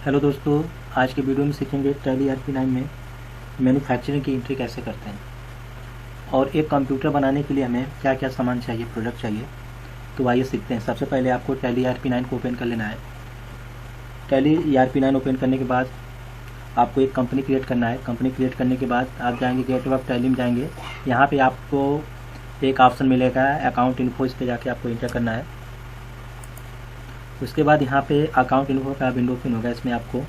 Hello दोस्तों, आज के वीडियो में सीखेंगे टैली ERP9 में मैन्युफैक्चरिंग की एंट्री कैसे करते हैं और एक कंप्यूटर बनाने के लिए हमें क्या क्या सामान चाहिए, प्रोडक्ट चाहिए। तो आइए सीखते हैं। सबसे पहले आपको टैली ERP9 को ओपन कर लेना है। टैली ERP9 ओपन करने के बाद आपको एक कंपनी क्रिएट करना है। कंपनी क्रिएट करने के बाद आप जाएंगे गेटवे ऑफ टैली में जाएंगे। यहाँ पे आपको एक ऑप्शन मिलेगा अकाउंट इन्फो, इस पर जाके आपको इंटर करना है। उसके बाद यहाँ पे अकाउंट इन्फो का विंडो ओपन होगा, इसमें आपको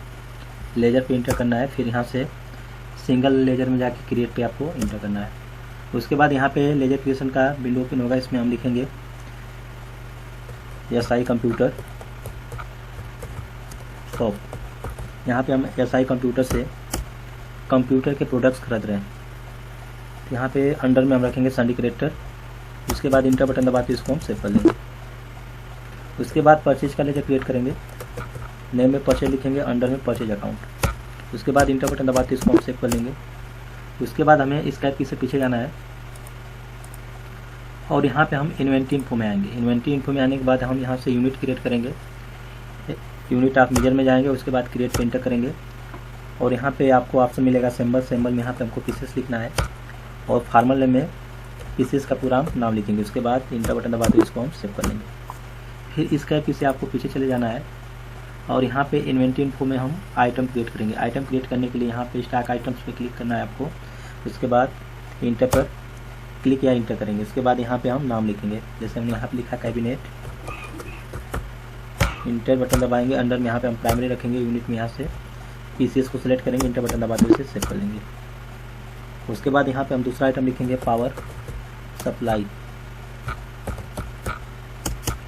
लेजर पे इंटर करना है। फिर यहाँ से सिंगल लेजर में जाके क्रिएट पे आपको इंटर करना है। उसके बाद यहाँ पे लेजर क्रिएशन का विंडो ओपन होगा, इसमें हम लिखेंगे SI कंप्यूटर शॉप। यहाँ पे हम SI कंप्यूटर से कंप्यूटर के प्रोडक्ट्स खरीद रहे हैं। यहाँ पे अंडर में हम रखेंगे सिंडिकेटर। उसके बाद इंटर बटन दबा के इसको हम सेव कर लेंगे। उसके बाद परचेज का लेजर क्रिएट करेंगे। नेम में परचेज लिखेंगे, अंडर में परचेज अकाउंट। उसके बाद इंटर बटन दबा के इसको हम सेव कर लेंगे। उसके बाद हमें इस टाइप की से पीछे जाना है और यहाँ पे हम इन्वेंट्री इन्फो में आएंगे। इन्वेंट्री इन्फो में आने के बाद हम यहाँ से यूनिट क्रिएट करेंगे। यूनिट आप मेजर में जाएंगे, उसके बाद क्रिएट पे इंटर करेंगे और यहाँ पे आपको ऑप्शन मिलेगा सिंबल। सिंबल में यहाँ पे हमको पीसेस लिखना है और फार्मल नेम में पीसेस का पूरा नाम लिखेंगे। उसके बाद इंटर बटन दबा के इसको हम सेव कर लेंगे। फिर इस टाइप से आपको पीछे चले जाना है और यहाँ पे इन्वेंट्री इन्फो में हम आइटम क्रिएट करेंगे। आइटम क्रिएट करने के लिए यहाँ पे स्टॉक आइटम्स पे क्लिक करना है आपको। उसके बाद इंटर पर क्लिक या इंटर करेंगे। इसके बाद यहाँ पे हम नाम लिखेंगे, जैसे हमने यहाँ पे लिखा कैबिनेट। इंटर बटन दबाएंगे। अंडर में यहाँ पे हम प्राइमरी रखेंगे। यूनिट में यहाँ से पीसीएस को सिलेक्ट करेंगे, इंटर बटन दबाते हुए सेव कर लेंगे। उसके बाद यहाँ पे हम दूसरा आइटम लिखेंगे power supply.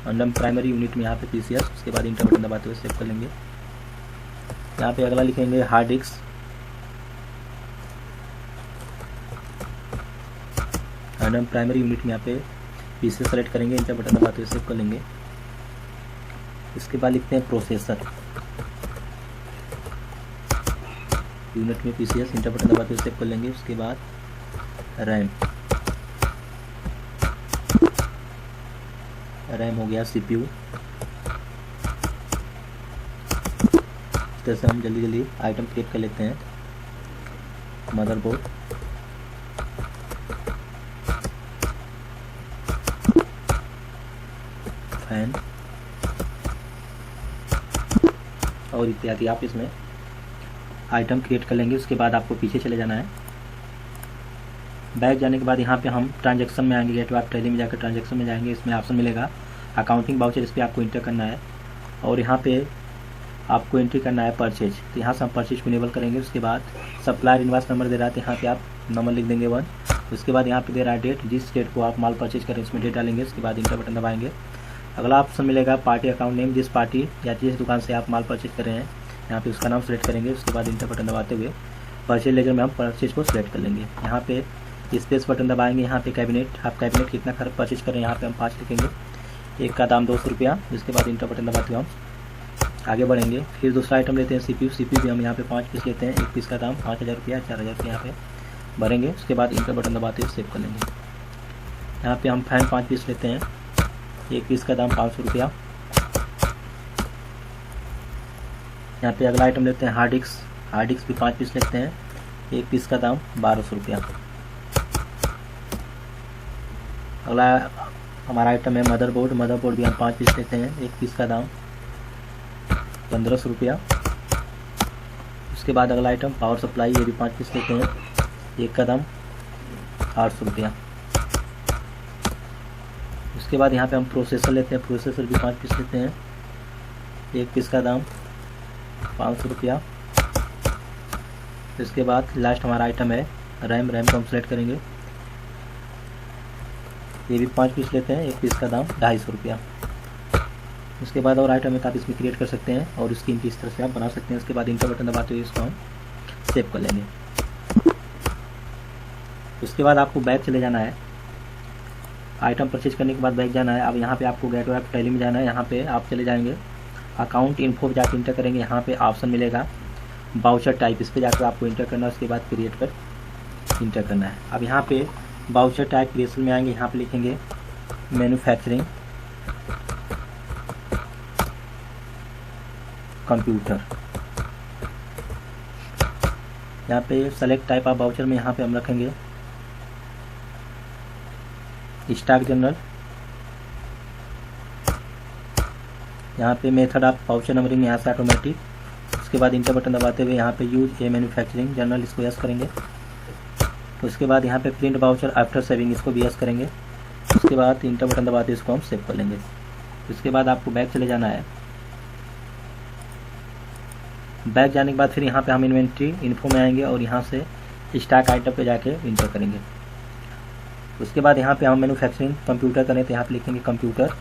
Under primary unit में यहाँ पे पीसीएस, उसके बाद इंटर बटन दबाते हुए सेव कर लेंगे। यहाँ पे अगला लिखेंगे hard disk. Under primary unit में यहाँ पे पीसीएस सेलेक्ट करेंगे, इंटर बटन दबाते हुए सेव कर लेंगे। इसके बाद लिखते हैं प्रोसेसर। यूनिट में पीसीएस, इंटर बटन दबाते हुए सेव कर लेंगे। उसके बाद रैम हो गया CPU। इस तरह से हम जल्दी जल्दी आइटम क्रिएट कर लेते हैं। मदरबोर्ड, फैन और इत्यादि आप इसमें आइटम क्रिएट कर लेंगे। उसके बाद आपको पीछे चले जाना है। बैक जाने के बाद यहाँ पे हम ट्रांजैक्शन में आएंगे। गेटवे ऑफ टैली में जाकर ट्रांजैक्शन में जाएंगे। इसमें ऑप्शन मिलेगा अकाउंटिंग वाउचर, इस पर आपको इंटर करना है और यहाँ पे आपको एंट्री करना है परचेज। तो यहाँ से हम परचेज को इनेबल करेंगे। उसके बाद सप्लायर इनवॉइस नंबर दे रहा है, तो यहाँ पे आप नंबर लिख देंगे 1। उसके बाद यहाँ पे दे रहा है डेट, जिस डेट को आप माल परचेज करें इसमें डेट डालेंगे। उसके बाद इंटर बटन दबाएंगे। अगला ऑप्शन मिलेगा पार्टी अकाउंट नेम, जिस पार्टी या जिस दुकान से आप माल परचेज कर रहे हैं यहाँ पे उसका नाम सेलेक्ट करेंगे। उसके बाद इंटर बटन दबाते हुए परचेज लेजर में हम परचेज को सिलेक्ट कर लेंगे। यहाँ पे स्पेस बटन दबाएंगे। यहाँ पे कैबिनेट, आप कैबिनेट कितना परचेज करें यहाँ पे हम 5 लिखेंगे। एक का दाम 200 रुपया। जिसके बाद इंटर बटन दबाते हुए हम आगे बढ़ेंगे। फिर दूसरा आइटम लेते हैं CPU भी हम यहाँ पे 5 पीस लेते हैं। एक पीस का दाम 5000 रुपया, 4000 रुपया यहाँ पे भरेंगे। उसके बाद इंटर बटन दबाते हुए सेव कर लेंगे। यहाँ पे हम फैन 5 पीस लेते हैं। एक पीस का दाम 500 रुपया। यहाँ पे अगला आइटम लेते हैं हार्ड डिस्क। हार्ड डिस्क भी 5 पीस लेते हैं। एक पीस का दाम 1200 रुपया। अगला हमारा आइटम है मदरबोर्ड। मदरबोर्ड भी हम 5 पीस लेते हैं। एक पीस का दाम 1500 रुपया। उसके बाद अगला आइटम पावर सप्लाई, ये भी 5 पीस लेते हैं। एक का दाम 800 रुपया। उसके बाद यहाँ पे हम प्रोसेसर लेते हैं। प्रोसेसर भी 5 पीस लेते हैं। एक पीस का दाम 500 रुपया। इसके बाद लास्ट हमारा आइटम है रैम। रैम को हम सेलेक्ट करेंगे। ये भी 5 पीस लेते हैं। एक पीस का दाम 250 रुपया। उसके बाद और आइटम है, आप इसमें क्रिएट कर सकते हैं और इसकी इस तरह से आप बना सकते हैं। उसके बाद इंटर बटन दबाते हुए इसको हम सेव कर लेंगे। उसके बाद आपको बैक चले जाना है। आइटम परचेज करने के बाद बैक जाना है। अब यहाँ पे आपको गेटवे ऑफ टैली में जाना है। यहाँ पे आप चले जाएंगे अकाउंट इन्फो पे जाकर इंटर करेंगे। यहाँ पे ऑप्शन मिलेगा वाउचर टाइप, इस पर जाकर आपको इंटर करना है। उसके बाद क्रिएट पर इंटर करना है। अब यहाँ पे वाउचर टाइप क्रिएशन में आएंगे। यहाँ पे लिखेंगे मैन्युफैक्चरिंग कंप्यूटर। यहाँ पे सेलेक्ट टाइप ऑफ वाउचर में यहाँ पे हम रखेंगे स्टॉक जनरल। यहाँ पे मेथड ऑफ वाउचर नंबरिंग यहाँ से ऑटोमेटिक। उसके बाद इंटर बटन दबाते हुए यहाँ पे यूज ए मैन्युफैक्चरिंग जनरल, इसको यस करेंगे। उसके बाद यहाँ पे प्रिंट वाउचर आफ्टर सेविंग, इसको भी यस करेंगे। उसके बाद इंटर बटन दबाते इसको हम सेव कर लेंगे। उसके बाद आपको बैक चले जाना है। बैक जाने के बाद फिर यहाँ पे हम इन्वेंट्री इन्फो में आएंगे और यहाँ से स्टॉक आइटम पे जाके इंटर करेंगे। उसके बाद यहाँ पे हम मैन्युफैक्चरिंग कंप्यूटर करें तो यहाँ पे लिखेंगे कंप्यूटर,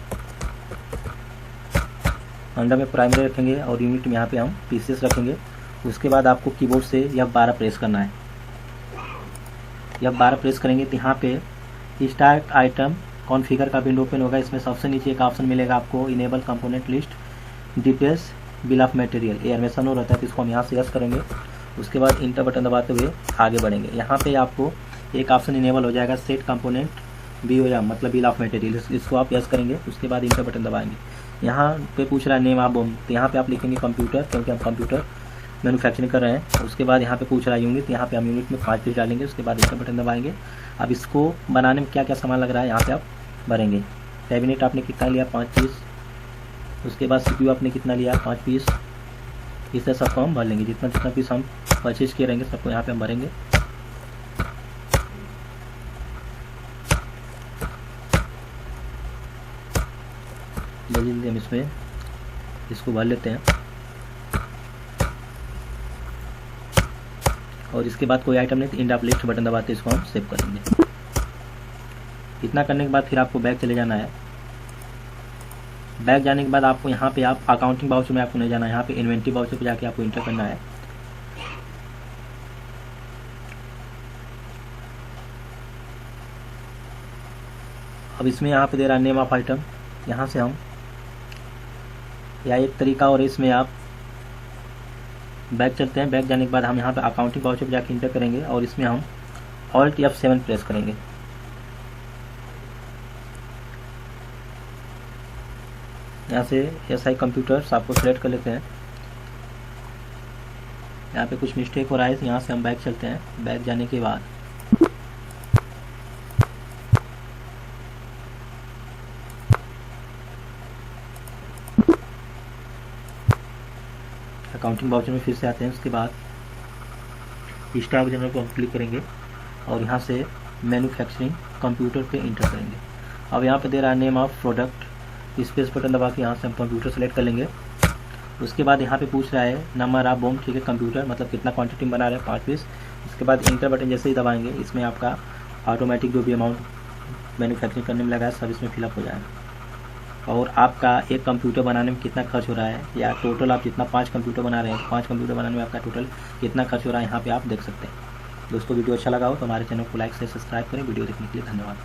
अंडर में प्राइमरी रखेंगे और यूनिट में यहाँ पे हम पीसेस रखेंगे। उसके बाद आपको कीबोर्ड से F12 प्रेस करना है। F12 प्रेस करेंगे तो यहाँ पे स्टार्ट आइटम कॉन्फ़िगर का विंडो ओपन होगा। इसमें सबसे नीचे एक ऑप्शन मिलेगा आपको enable component list details bill of material, ये एनिमेशन हो रहता है तो इसको हम यहाँ से यस करेंगे। उसके बाद इंटर बटन दबाते हुए आगे बढ़ेंगे। यहाँ पे आपको एक ऑप्शन इनेबल हो जाएगा सेट कंपोनेंट BOM मतलब बिल ऑफ मटेरियल, इसको आप यस करेंगे। उसके बाद इंटर बटन दबाएंगे। यहाँ पे पूछ रहा है नेम ऑफ बोम, तो यहाँ पे आप लिखेंगे कंप्यूटर, क्योंकि हम कंप्यूटर मैन्युफैक्चरिंग कर रहे हैं। उसके बाद यहाँ पे पूछ रहा है यूनिट, यहाँ पे हम यूनिट में 5 पीस डालेंगे। उसके बाद इंटर बटन दबाएंगे। अब इसको बनाने में क्या क्या सामान लग रहा है यहाँ पे आप भरेंगे। कैबिनेट आपने कितना लिया, 5 पीस। उसके बाद CPU आपने कितना लिया, 5 पीस। इससे सबको हम भर लेंगे, जितना जितना पीस हम परचेज किए रहेंगे सबको यहाँ पे हम भरेंगे। जल्दी हम इसमें इसको भर लेते हैं। और इसके बाद कोई आइटम नहीं तो एंड ऑफ लिस्ट बटन दबाते इसको हम सेव करेंगे। इतना करने के बाद फिर आपको बैक चले जाना है। बैक जाने के बाद आपको यहाँ पे आप अकाउंटिंग वाउचर में आपको नहीं जाना है, यहाँ पे इन्वेंट्री वाउचर पे जाके आपको इंटर करना है। अब इसमें यहाँ पे दे रहा है नेम ऑफ आइटम, यहाँ से हम या एक तरीका और इसमें आप बैक चलते हैं। बैक जाने के बाद हम यहाँ पे अकाउंटिंग वाउचर पे जाके इंटर करेंगे और इसमें हम Alt F7 प्रेस करेंगे। यहाँ से SI कंप्यूटर्स आपको सेलेक्ट कर लेते हैं। यहाँ पे कुछ मिस्टेक हो रहा है, यहाँ से हम बैक चलते हैं। बैक जाने के बाद अकाउंटिंग वाउचर में फिर से आते हैं। उसके बाद स्टॉक जनरल को हम क्लिक करेंगे और यहाँ से मैन्युफैक्चरिंग कंप्यूटर पे इंटर करेंगे। अब यहाँ पे दे रहा है name of product, space button दबा के यहाँ से हम कंप्यूटर सेलेक्ट कर लेंगे। उसके बाद यहाँ पे पूछ रहा है नंबर ऑफ बोम, ठीक है, कंप्यूटर मतलब कितना क्वांटिटी में बना रहे हैं, 5 पीस। उसके बाद इंटर बटन जैसे ही दबाएंगे इसमें आपका ऑटोमेटिक जो भी अमाउंट मैन्युफैक्चरिंग करने में लगा है सब इसमें फिलअप हो जाएगा। और आपका एक कंप्यूटर बनाने में कितना खर्च हो रहा है या टोटल आप जितना 5 कंप्यूटर बना रहे हैं, 5 कंप्यूटर बनाने में आपका टोटल कितना खर्च हो रहा है यहाँ पे आप देख सकते हैं। दोस्तों वीडियो अच्छा लगा हो तो हमारे चैनल को लाइक से सब्सक्राइब करें। वीडियो देखने के लिए धन्यवाद।